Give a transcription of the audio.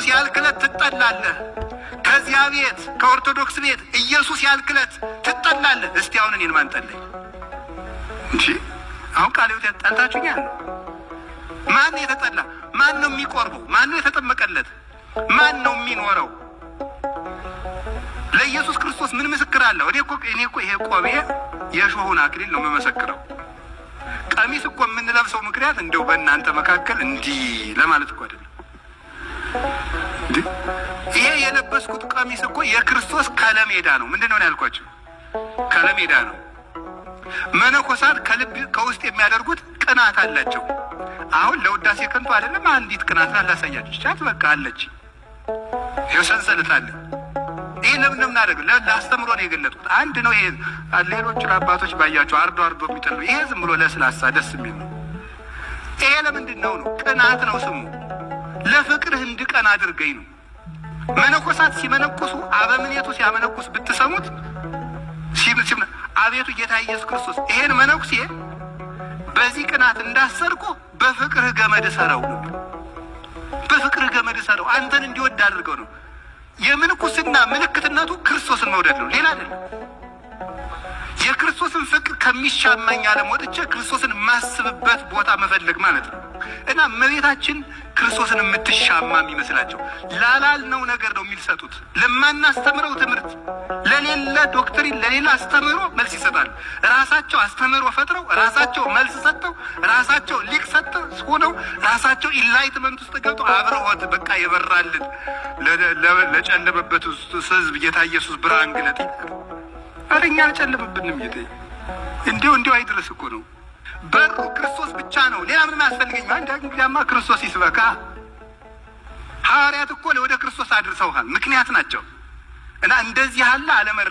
ያልክለት ትጠላለህ። ከዚያ ቤት ከኦርቶዶክስ ቤት ኢየሱስ ያልክለት ትጠላለህ። እስቲ አሁን እኔን ማን ጠለኝ እንጂ አሁን ቃል ሕይወት ጠልታችሁኛል። ማን የተጠላ? ማን ነው የሚቆርበው? ማን ነው የተጠመቀለት? ማን ነው የሚኖረው? ለኢየሱስ ክርስቶስ ምን ምስክር አለው? እኔ እኮ ይሄ ቆቤ የሾሁን አክሊል ነው የምመሰክረው። ቀሚስ እኮ የምንለብሰው ምክንያት እንደው በእናንተ መካከል እንዲህ ለማለት እኮ አይደለም። ይሄ የለበስኩት ቀሚስ እኮ የክርስቶስ ከለሜዳ ነው። ምንድነው ያልኳቸው? ከለሜዳ ነው። መነኮሳት ከልብ ከውስጥ የሚያደርጉት ቅናት አላቸው። አሁን ለውዳሴ ከንቱ አይደለም። አንዲት ቅናት ላሳያችሁ ቻት በቃ አለች። ይሄ ሰንሰለት አለ። ይሄ ለምን እናደርግ? ለአስተምሮ ነው የገለጥኩት። አንድ ነው ይሄ። ሌሎቹ አባቶች ባያቸው አርዶ የሚጠሉ ይሄ ዝም ብሎ ለስላሳ ደስ የሚል ነው። ይሄ ለምንድን ነው? ቅናት ነው ስሙ። ለፍቅርህ እንድቀና አድርገኝ ነው። መነኮሳት ሲመነኩሱ አበምኔቱ ሲያመነኩስ ብትሰሙት አቤቱ ጌታ ኢየሱስ ክርስቶስ ይሄን መነኩሴ በዚህ ቅናት እንዳሰርኩ በፍቅርህ ገመድ ሰረው ነው። በፍቅርህ ገመድ ሰረው አንተን እንዲወድ አድርገው ነው። የምንኩስና ምልክትነቱ ክርስቶስን መውደድ ነው፣ ሌላ አይደለም። የክርስቶስን ፍቅር ከሚሻማኝ ዓለም ወጥቼ ክርስቶስን ማስብበት ቦታ መፈለግ ማለት ነው። እና እመቤታችን ክርስቶስን የምትሻማ የሚመስላቸው ላላልነው ነገር ነው የሚሰጡት። ለማናስተምረው ትምህርት፣ ለሌላ ዶክትሪን፣ ለሌላ አስተምሮ መልስ ይሰጣል። ራሳቸው አስተምሮ ፈጥረው፣ ራሳቸው መልስ ሰጥተው፣ ራሳቸው ሊቅ ሰጥተው ሆነው፣ ራሳቸው ኢንላይትመንት ውስጥ ገብተው አብረውት በቃ የበራልን ለጨለመበት ሕዝብ ጌታ ኢየሱስ ብርሃን ግለጥ። አረኛ አልጨለመብንም። ጌታ እንዲሁ አይድረስ እኮ ነው። በሩ ክርስቶስ ብቻ ነው። ሌላ ምንም አያስፈልገኝም። አንድ እንግዲያማ ክርስቶስ ይስበካ። ሐዋርያት እኮ ወደ ክርስቶስ አድርሰውሃል፣ ምክንያት ናቸው። እና እንደዚህ ያለ አለመረ